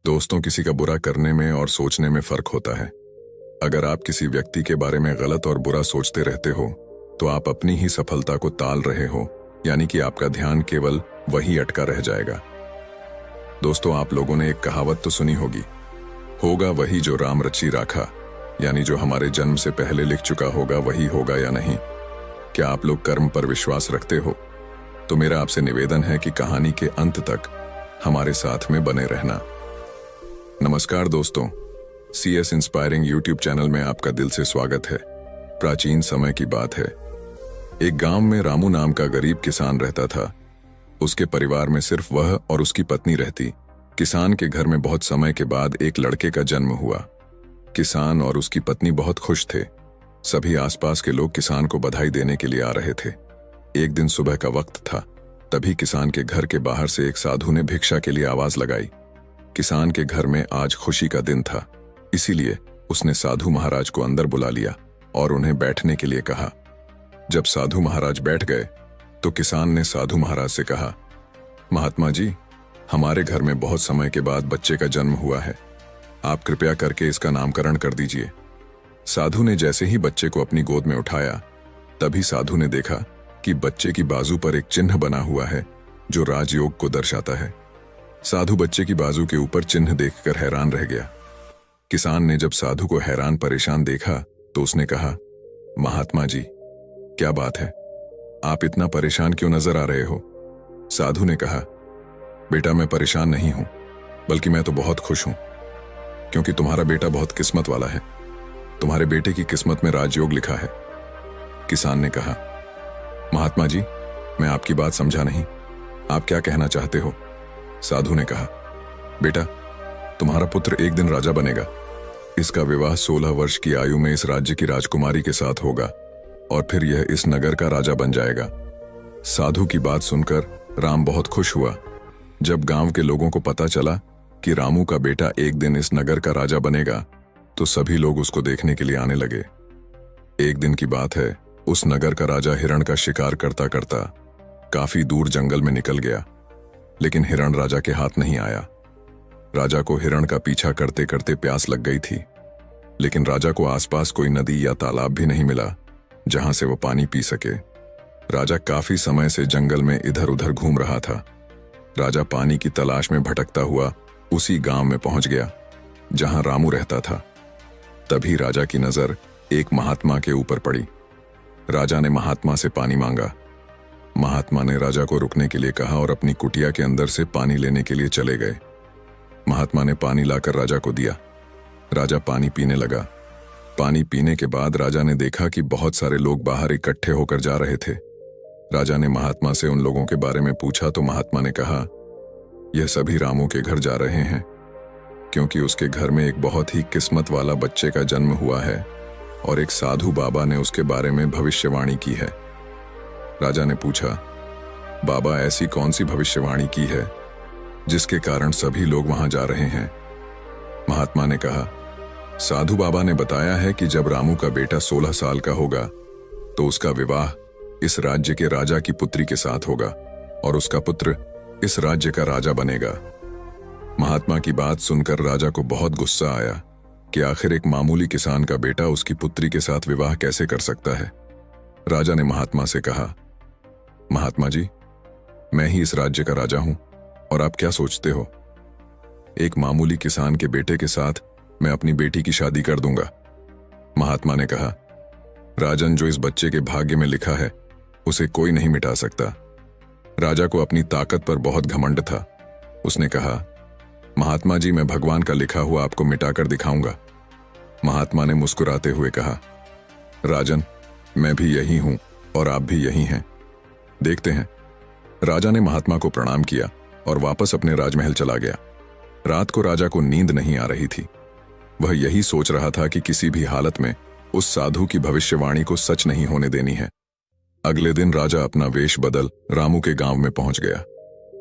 दोस्तों, किसी का बुरा करने में और सोचने में फर्क होता है। अगर आप किसी व्यक्ति के बारे में गलत और बुरा सोचते रहते हो तो आप अपनी ही सफलता को टाल रहे हो, यानी कि आपका ध्यान केवल वही अटका रह जाएगा। दोस्तों, आप लोगों ने एक कहावत तो सुनी होगी, होगा वही जो राम रची राखा, यानी जो हमारे जन्म से पहले लिख चुका होगा वही होगा या नहीं। क्या आप लोग कर्म पर विश्वास रखते हो? तो मेरा आपसे निवेदन है कि कहानी के अंत तक हमारे साथ में बने रहना। नमस्कार दोस्तों, CS इंस्पायरिंग यूट्यूब चैनल में आपका दिल से स्वागत है। प्राचीन समय की बात है। एक गांव में रामू नाम का गरीब किसान रहता था। उसके परिवार में सिर्फ वह और उसकी पत्नी रहती। किसान के घर में बहुत समय के बाद एक लड़के का जन्म हुआ। किसान और उसकी पत्नी बहुत खुश थे। सभी आसपास के लोग किसान को बधाई देने के लिए आ रहे थे। एक दिन सुबह का वक्त था, तभी किसान के घर के बाहर से एक साधु ने भिक्षा के लिए आवाज लगाई। किसान के घर में आज खुशी का दिन था, इसीलिए उसने साधु महाराज को अंदर बुला लिया और उन्हें बैठने के लिए कहा। जब साधु महाराज बैठ गए तो किसान ने साधु महाराज से कहा, महात्मा जी, हमारे घर में बहुत समय के बाद बच्चे का जन्म हुआ है। आप कृपया करके इसका नामकरण कर दीजिए। साधु ने जैसे ही बच्चे को अपनी गोद में उठाया, तभी साधु ने देखा कि बच्चे की बाजू पर एक चिन्ह बना हुआ है जो राजयोग को दर्शाता है। साधु बच्चे की बाजू के ऊपर चिन्ह देखकर हैरान रह गया। किसान ने जब साधु को हैरान परेशान देखा तो उसने कहा, महात्मा जी, क्या बात है, आप इतना परेशान क्यों नजर आ रहे हो? साधु ने कहा, बेटा, मैं परेशान नहीं हूं, बल्कि मैं तो बहुत खुश हूं, क्योंकि तुम्हारा बेटा बहुत किस्मत वाला है। तुम्हारे बेटे की किस्मत में राजयोग लिखा है। किसान ने कहा, महात्मा जी, मैं आपकी बात समझा नहीं, आप क्या कहना चाहते हो? साधु ने कहा, बेटा, तुम्हारा पुत्र एक दिन राजा बनेगा। इसका विवाह 16 वर्ष की आयु में इस राज्य की राजकुमारी के साथ होगा और फिर यह इस नगर का राजा बन जाएगा। साधु की बात सुनकर राम बहुत खुश हुआ। जब गांव के लोगों को पता चला कि रामू का बेटा एक दिन इस नगर का राजा बनेगा, तो सभी लोग उसको देखने के लिए आने लगे। एक दिन की बात है, उस नगर का राजा हिरण का शिकार करता करता काफी दूर जंगल में निकल गया, लेकिन हिरण राजा के हाथ नहीं आया। राजा को हिरण का पीछा करते करते प्यास लग गई थी, लेकिन राजा को आसपास कोई नदी या तालाब भी नहीं मिला जहां से वो पानी पी सके। राजा काफी समय से जंगल में इधर उधर घूम रहा था। राजा पानी की तलाश में भटकता हुआ उसी गांव में पहुंच गया जहां रामू रहता था। तभी राजा की नजर एक महात्मा के ऊपर पड़ी। राजा ने महात्मा से पानी मांगा। महात्मा ने राजा को रुकने के लिए कहा और अपनी कुटिया के अंदर से पानी लेने के लिए चले गए। महात्मा ने पानी लाकर राजा को दिया। राजा पानी पीने लगा। पानी पीने के बाद राजा ने देखा कि बहुत सारे लोग बाहर इकट्ठे होकर जा रहे थे। राजा ने महात्मा से उन लोगों के बारे में पूछा तो महात्मा ने कहा, यह सभी रामू के घर जा रहे हैं, क्योंकि उसके घर में एक बहुत ही किस्मत वाला बच्चे का जन्म हुआ है और एक साधु बाबा ने उसके बारे में भविष्यवाणी की है। राजा ने पूछा, बाबा, ऐसी कौन सी भविष्यवाणी की है जिसके कारण सभी लोग वहां जा रहे हैं? महात्मा ने कहा, साधु बाबा ने बताया है कि जब रामू का बेटा 16 साल का होगा तो उसका विवाह इस राज्य के राजा की पुत्री के साथ होगा और उसका पुत्र इस राज्य का राजा बनेगा। महात्मा की बात सुनकर राजा को बहुत गुस्सा आया कि आखिर एक मामूली किसान का बेटा उसकी पुत्री के साथ विवाह कैसे कर सकता है। राजा ने महात्मा से कहा, महात्मा जी, मैं ही इस राज्य का राजा हूं और आप क्या सोचते हो? एक मामूली किसान के बेटे के साथ मैं अपनी बेटी की शादी कर दूंगा। महात्मा ने कहा, राजन, जो इस बच्चे के भाग्य में लिखा है उसे कोई नहीं मिटा सकता। राजा को अपनी ताकत पर बहुत घमंड था। उसने कहा, महात्मा जी, मैं भगवान का लिखा हुआ आपको मिटाकर दिखाऊंगा। महात्मा ने मुस्कुराते हुए कहा, राजन, मैं भी यही हूं और आप भी यही हैं, देखते हैं। राजा ने महात्मा को प्रणाम किया और वापस अपने राजमहल चला गया। रात को राजा को नींद नहीं आ रही थी। वह यही सोच रहा था कि किसी भी हालत में उस साधु की भविष्यवाणी को सच नहीं होने देनी है। अगले दिन राजा अपना वेश बदल रामू के गांव में पहुंच गया।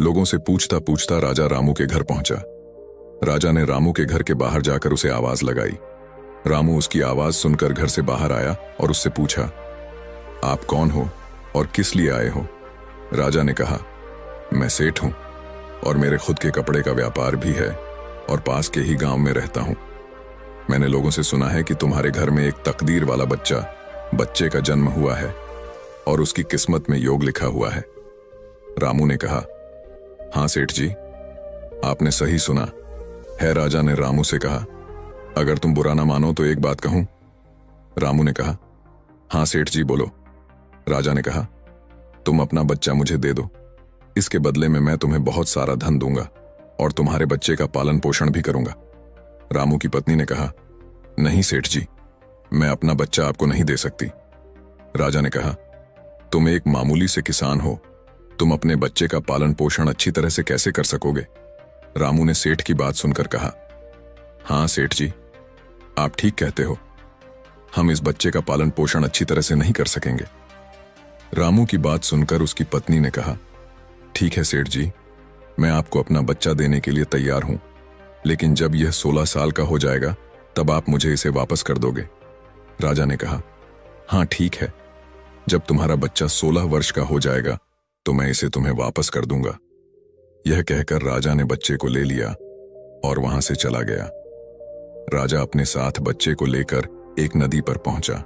लोगों से पूछता पूछता राजा रामू के घर पहुंचा। राजा ने रामू के घर के बाहर जाकर उसे आवाज लगाई। रामू उसकी आवाज सुनकर घर से बाहर आया और उससे पूछा, आप कौन हो और किस लिए आए हो? राजा ने कहा, मैं सेठ हूं और मेरे खुद के कपड़े का व्यापार भी है। और पास के ही गांव में रहता हूं। मैंने लोगों से सुना है कि तुम्हारे घर में एक तकदीर वाला बच्चे का जन्म हुआ है और उसकी किस्मत में योग लिखा हुआ है। रामू ने कहा, हाँ सेठ जी, आपने सही सुना है। राजा ने रामू से कहा, अगर तुम बुरा ना मानो तो एक बात कहूं। रामू ने कहा, हाँ सेठ जी बोलो। राजा ने कहा, तुम अपना बच्चा मुझे दे दो, इसके बदले में मैं तुम्हें बहुत सारा धन दूंगा और तुम्हारे बच्चे का पालन पोषण भी करूंगा। रामू की पत्नी ने कहा, नहीं सेठ जी, मैं अपना बच्चा आपको नहीं दे सकती। राजा ने कहा, तुम एक मामूली से किसान हो, तुम अपने बच्चे का पालन पोषण अच्छी तरह से कैसे कर सकोगे? रामू ने सेठ की बात सुनकर कहा, हाँ सेठ जी, आप ठीक कहते हो, हम इस बच्चे का पालन पोषण अच्छी तरह से नहीं कर सकेंगे। रामू की बात सुनकर उसकी पत्नी ने कहा, ठीक है सेठ जी, मैं आपको अपना बच्चा देने के लिए तैयार हूं, लेकिन जब यह 16 साल का हो जाएगा तब आप मुझे इसे वापस कर दोगे। राजा ने कहा, हाँ ठीक है, जब तुम्हारा बच्चा 16 वर्ष का हो जाएगा तो मैं इसे तुम्हें वापस कर दूंगा। यह कहकर राजा ने बच्चे को ले लिया और वहां से चला गया। राजा अपने साथ बच्चे को लेकर एक नदी पर पहुंचा।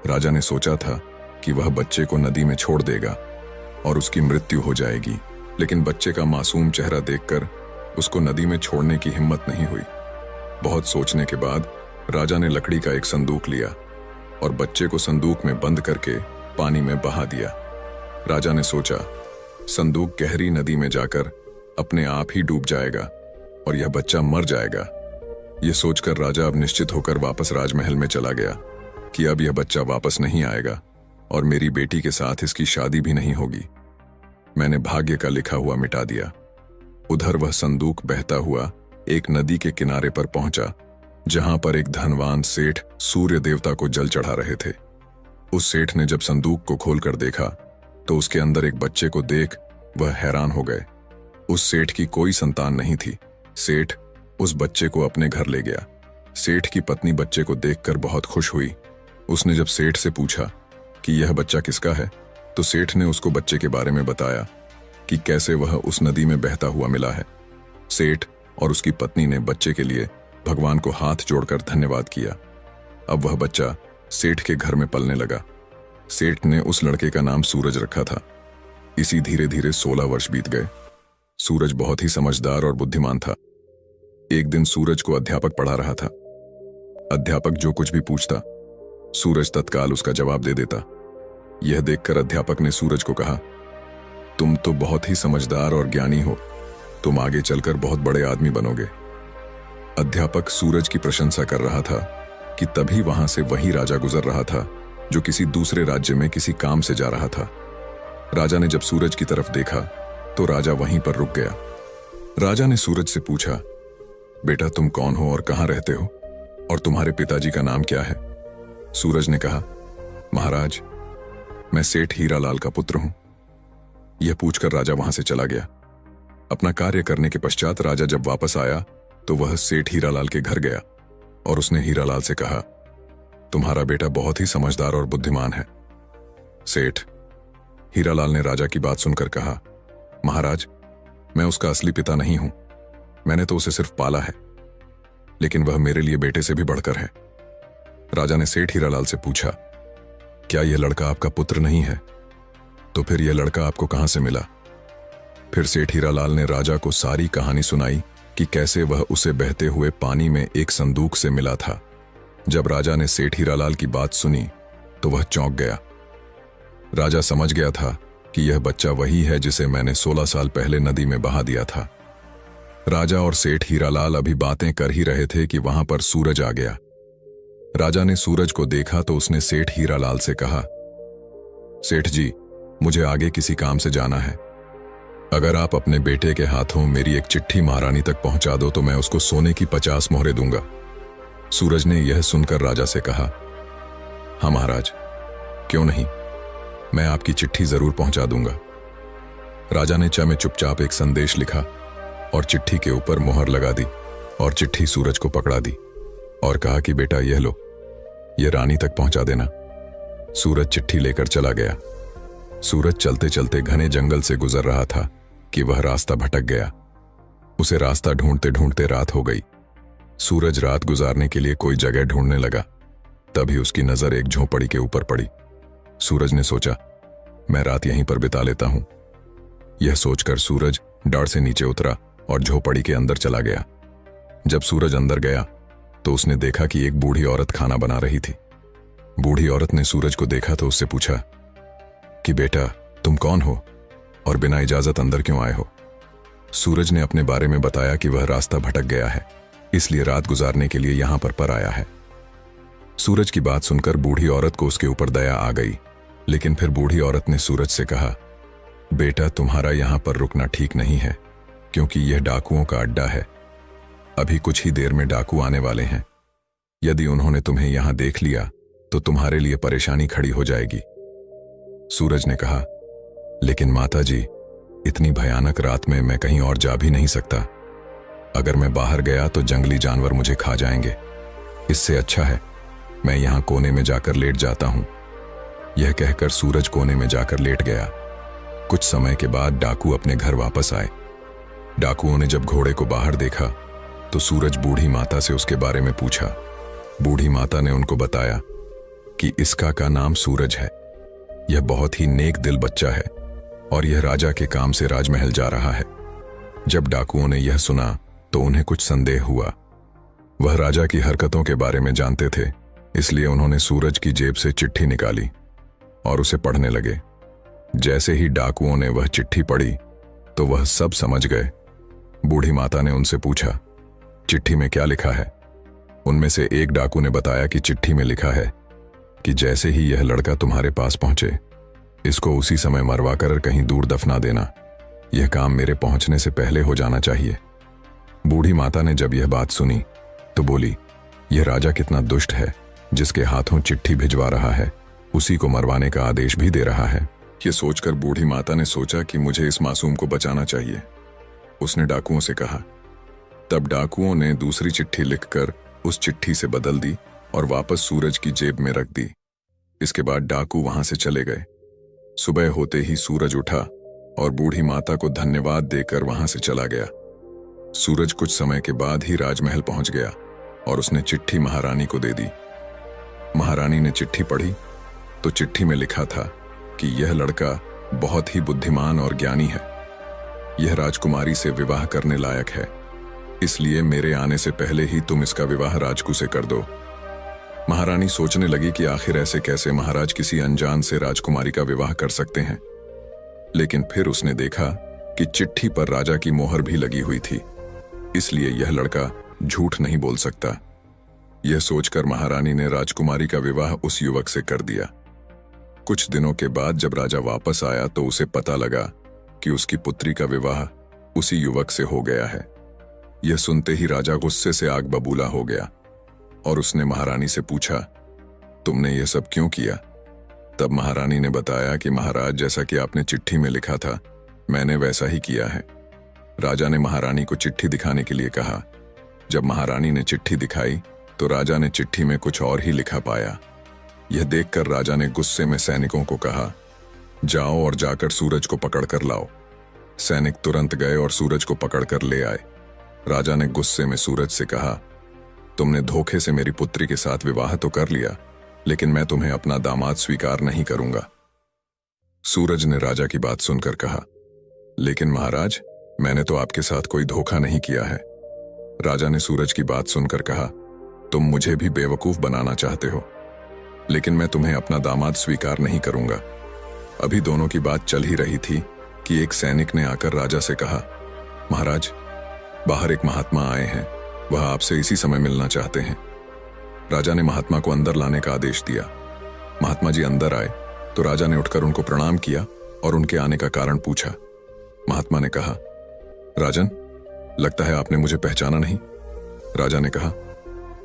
राजा ने सोचा था कि वह बच्चे को नदी में छोड़ देगा और उसकी मृत्यु हो जाएगी, लेकिन बच्चे का मासूम चेहरा देखकर उसको नदी में छोड़ने की हिम्मत नहीं हुई। बहुत सोचने के बाद राजा ने लकड़ी का एक संदूक लिया और बच्चे को संदूक में बंद करके पानी में बहा दिया। राजा ने सोचा, संदूक गहरी नदी में जाकर अपने आप ही डूब जाएगा और यह बच्चा मर जाएगा। यह सोचकर राजा अब निश्चित होकर वापस राजमहल में चला गया कि अब यह बच्चा वापस नहीं आएगा और मेरी बेटी के साथ इसकी शादी भी नहीं होगी। मैंने भाग्य का लिखा हुआ मिटा दिया। उधर वह संदूक बहता हुआ एक नदी के किनारे पर पहुंचा, जहां पर एक धनवान सेठ सूर्य देवता को जल चढ़ा रहे थे। उस सेठ ने जब संदूक को खोलकर देखा तो उसके अंदर एक बच्चे को देख वह हैरान हो गए। उस सेठ की कोई संतान नहीं थी। सेठ उस बच्चे को अपने घर ले गया। सेठ की पत्नी बच्चे को देखकर बहुत खुश हुई। उसने जब सेठ से पूछा कि यह बच्चा किसका है, तो सेठ ने उसको बच्चे के बारे में बताया कि कैसे वह उस नदी में बहता हुआ मिला है। सेठ और उसकी पत्नी ने बच्चे के लिए भगवान को हाथ जोड़कर धन्यवाद किया। अब वह बच्चा सेठ के घर में पलने लगा। सेठ ने उस लड़के का नाम सूरज रखा था। इसी धीरे धीरे 16 वर्ष बीत गए। सूरज बहुत ही समझदार और बुद्धिमान था। एक दिन सूरज को अध्यापक पढ़ा रहा था। अध्यापक जो कुछ भी पूछता, सूरज तत्काल उसका जवाब दे देता। यह देखकर अध्यापक ने सूरज को कहा, तुम तो बहुत ही समझदार और ज्ञानी हो, तुम आगे चलकर बहुत बड़े आदमी बनोगे। अध्यापक सूरज की प्रशंसा कर रहा था कि तभी वहां से वही राजा गुजर रहा था जो किसी दूसरे राज्य में किसी काम से जा रहा था। राजा ने जब सूरज की तरफ देखा तो राजा वहीं पर रुक गया। राजा ने सूरज से पूछा, बेटा तुम कौन हो और कहां रहते हो और तुम्हारे पिताजी का नाम क्या है? सूरज ने कहा, महाराज, मैं सेठ हीरालाल का पुत्र हूं। यह पूछकर राजा वहां से चला गया। अपना कार्य करने के पश्चात राजा जब वापस आया तो वह सेठ हीरालाल के घर गया और उसने हीरालाल से कहा, तुम्हारा बेटा बहुत ही समझदार और बुद्धिमान है। सेठ हीरालाल ने राजा की बात सुनकर कहा, महाराज, मैं उसका असली पिता नहीं हूं, मैंने तो उसे सिर्फ पाला है, लेकिन वह मेरे लिए बेटे से भी बढ़कर है। राजा ने सेठ हीरालाल से पूछा, क्या यह लड़का आपका पुत्र नहीं है? तो फिर यह लड़का आपको कहां से मिला? फिर सेठ हीरालाल ने राजा को सारी कहानी सुनाई कि कैसे वह उसे बहते हुए पानी में एक संदूक से मिला था। जब राजा ने सेठ हीरालाल की बात सुनी तो वह चौंक गया। राजा समझ गया था कि यह बच्चा वही है जिसे मैंने 16 साल पहले नदी में बहा दिया था। राजा और सेठ हीरालाल अभी बातें कर ही रहे थे कि वहां पर सूरज आ गया। राजा ने सूरज को देखा तो उसने सेठ हीरालाल से कहा, सेठ जी, मुझे आगे किसी काम से जाना है। अगर आप अपने बेटे के हाथों मेरी एक चिट्ठी महारानी तक पहुंचा दो तो मैं उसको सोने की 50 मोहरें दूंगा। सूरज ने यह सुनकर राजा से कहा, हाँ महाराज, क्यों नहीं, मैं आपकी चिट्ठी जरूर पहुंचा दूंगा। राजा ने में चुपचाप एक संदेश लिखा और चिट्ठी के ऊपर मोहर लगा दी और चिट्ठी सूरज को पकड़ा दी और कहा कि बेटा यह लो, यह रानी तक पहुंचा देना। सूरज चिट्ठी लेकर चला गया। सूरज चलते चलते घने जंगल से गुजर रहा था कि वह रास्ता भटक गया। उसे रास्ता ढूंढते ढूंढते रात हो गई। सूरज रात गुजारने के लिए कोई जगह ढूंढने लगा। तभी उसकी नजर एक झोपड़ी के ऊपर पड़ी। सूरज ने सोचा, मैं रात यहीं पर बिता लेता हूं। यह सोचकर सूरज डर से नीचे उतरा और झोपड़ी के अंदर चला गया। जब सूरज अंदर गया तो उसने देखा कि एक बूढ़ी औरत खाना बना रही थी। बूढ़ी औरत ने सूरज को देखा तो उससे पूछा कि बेटा, तुम कौन हो और बिना इजाजत अंदर क्यों आए हो? सूरज ने अपने बारे में बताया कि वह रास्ता भटक गया है, इसलिए रात गुजारने के लिए यहां पर आया है। सूरज की बात सुनकर बूढ़ी औरत को उसके ऊपर दया आ गई, लेकिन फिर बूढ़ी औरत ने सूरज से कहा, बेटा, तुम्हारा यहां पर रुकना ठीक नहीं है, क्योंकि यह डाकुओं का अड्डा है। अभी कुछ ही देर में डाकू आने वाले हैं। यदि उन्होंने तुम्हें यहां देख लिया तो तुम्हारे लिए परेशानी खड़ी हो जाएगी। सूरज ने कहा, लेकिन माता जी, इतनी भयानक रात में मैं कहीं और जा भी नहीं सकता। अगर मैं बाहर गया तो जंगली जानवर मुझे खा जाएंगे। इससे अच्छा है मैं यहां कोने में जाकर लेट जाता हूं। यह कहकर सूरज कोने में जाकर लेट गया। कुछ समय के बाद डाकू अपने घर वापस आए। डाकुओं ने जब घोड़े को बाहर देखा तो सूरज बूढ़ी माता से उसके बारे में पूछा। बूढ़ी माता ने उनको बताया कि इसका का नाम सूरज है। यह बहुत ही नेक दिल बच्चा है और यह राजा के काम से राजमहल जा रहा है। जब डाकुओं ने यह सुना तो उन्हें कुछ संदेह हुआ। वह राजा की हरकतों के बारे में जानते थे, इसलिए उन्होंने सूरज की जेब से चिट्ठी निकाली और उसे पढ़ने लगे। जैसे ही डाकुओं ने वह चिट्ठी पढ़ी तो वह सब समझ गए। बूढ़ी माता ने उनसे पूछा, चिट्ठी में क्या लिखा है? उनमें से एक डाकू ने बताया कि चिट्ठी में लिखा है कि जैसे ही यह लड़का तुम्हारे पास पहुंचे, इसको उसी समय मरवा कर कहीं दूर दफना देना। यह काम मेरे पहुंचने से पहले हो जाना चाहिए। बूढ़ी माता ने जब यह बात सुनी तो बोली, यह राजा कितना दुष्ट है, जिसके हाथों चिट्ठी भिजवा रहा है, उसी को मरवाने का आदेश भी दे रहा है। यह सोचकर बूढ़ी माता ने सोचा कि मुझे इस मासूम को बचाना चाहिए। उसने डाकुओं से कहा। तब डाकुओं ने दूसरी चिट्ठी लिखकर उस चिट्ठी से बदल दी और वापस सूरज की जेब में रख दी। इसके बाद डाकू वहां से चले गए। सुबह होते ही सूरज उठा और बूढ़ी माता को धन्यवाद देकर वहां से चला गया। सूरज कुछ समय के बाद ही राजमहल पहुंच गया और उसने चिट्ठी महारानी को दे दी। महारानी ने चिट्ठी पढ़ी तो चिट्ठी में लिखा था कि यह लड़का बहुत ही बुद्धिमान और ज्ञानी है। यह राजकुमारी से विवाह करने लायक है, इसलिए मेरे आने से पहले ही तुम इसका विवाह राजकू से कर दो। महारानी सोचने लगी कि आखिर ऐसे कैसे महाराज किसी अनजान से राजकुमारी का विवाह कर सकते हैं। लेकिन फिर उसने देखा कि चिट्ठी पर राजा की मोहर भी लगी हुई थी, इसलिए यह लड़का झूठ नहीं बोल सकता। यह सोचकर महारानी ने राजकुमारी का विवाह उस युवक से कर दिया। कुछ दिनों के बाद जब राजा वापस आया तो उसे पता लगा कि उसकी पुत्री का विवाह उसी युवक से हो गया है। यह सुनते ही राजा गुस्से से आग बबूला हो गया और उसने महारानी से पूछा, तुमने यह सब क्यों किया? तब महारानी ने बताया कि महाराज, जैसा कि आपने चिट्ठी में लिखा था, मैंने वैसा ही किया है। राजा ने महारानी को चिट्ठी दिखाने के लिए कहा। जब महारानी ने चिट्ठी दिखाई तो राजा ने चिट्ठी में कुछ और ही लिखा पाया। यह देखकर राजा ने गुस्से में सैनिकों को कहा, जाओ और जाकर सूरज को पकड़कर लाओ। सैनिक तुरंत गए और सूरज को पकड़कर ले आए। राजा ने गुस्से में सूरज से कहा, तुमने धोखे से मेरी पुत्री के साथ विवाह तो कर लिया, लेकिन मैं तुम्हें अपना दामाद स्वीकार नहीं करूंगा। सूरज ने राजा की बात सुनकर कहा, लेकिन महाराज, मैंने तो आपके साथ कोई धोखा नहीं किया है। राजा ने सूरज की बात सुनकर कहा, तुम मुझे भी बेवकूफ बनाना चाहते हो, लेकिन मैं तुम्हें अपना दामाद स्वीकार नहीं करूंगा। अभी दोनों की बात चल ही रही थी कि एक सैनिक ने आकर राजा से कहा, महाराज, बाहर एक महात्मा आए हैं, वह आपसे इसी समय मिलना चाहते हैं। राजा ने महात्मा को अंदर लाने का आदेश दिया। महात्मा जी अंदर आए तो राजा ने उठकर उनको प्रणाम किया और उनके आने का कारण पूछा। महात्मा ने कहा, राजन, लगता है आपने मुझे पहचाना नहीं। राजा ने कहा,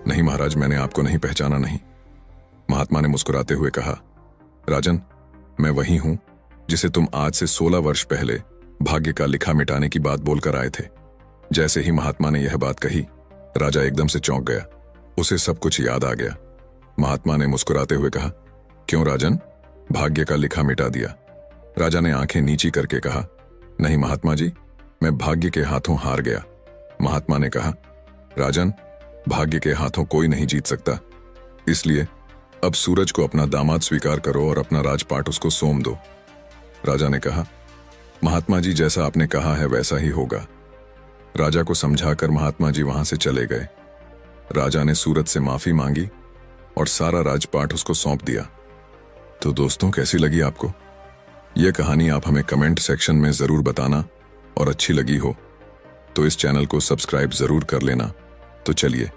नहीं महाराज, मैंने आपको नहीं पहचाना नहीं। महात्मा ने मुस्कुराते हुए कहा, राजन, मैं वही हूं जिसे तुम आज से 16 वर्ष पहले भाग्य का लिखा मिटाने की बात बोलकर आए थे। जैसे ही महात्मा ने यह बात कही, राजा एकदम से चौंक गया। उसे सब कुछ याद आ गया। महात्मा ने मुस्कुराते हुए कहा, क्यों राजन, भाग्य का लिखा मिटा दिया? राजा ने आंखें नीची करके कहा, नहीं महात्मा जी, मैं भाग्य के हाथों हार गया। महात्मा ने कहा, राजन, भाग्य के हाथों कोई नहीं जीत सकता, इसलिए अब सूरज को अपना दामाद स्वीकार करो और अपना राजपाट उसको सौंप दो। राजा ने कहा, महात्मा जी, जैसा आपने कहा है वैसा ही होगा। राजा को समझाकर महात्मा जी वहां से चले गए। राजा ने सूरज से माफी मांगी और सारा राजपाट उसको सौंप दिया। तो दोस्तों, कैसी लगी आपको यह कहानी? आप हमें कमेंट सेक्शन में जरूर बताना, और अच्छी लगी हो तो इस चैनल को सब्सक्राइब जरूर कर लेना। तो चलिए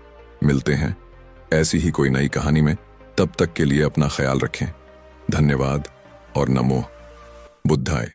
मिलते हैं ऐसी ही कोई नई कहानी में। तब तक के लिए अपना ख्याल रखें। धन्यवाद और नमो बुद्धाय।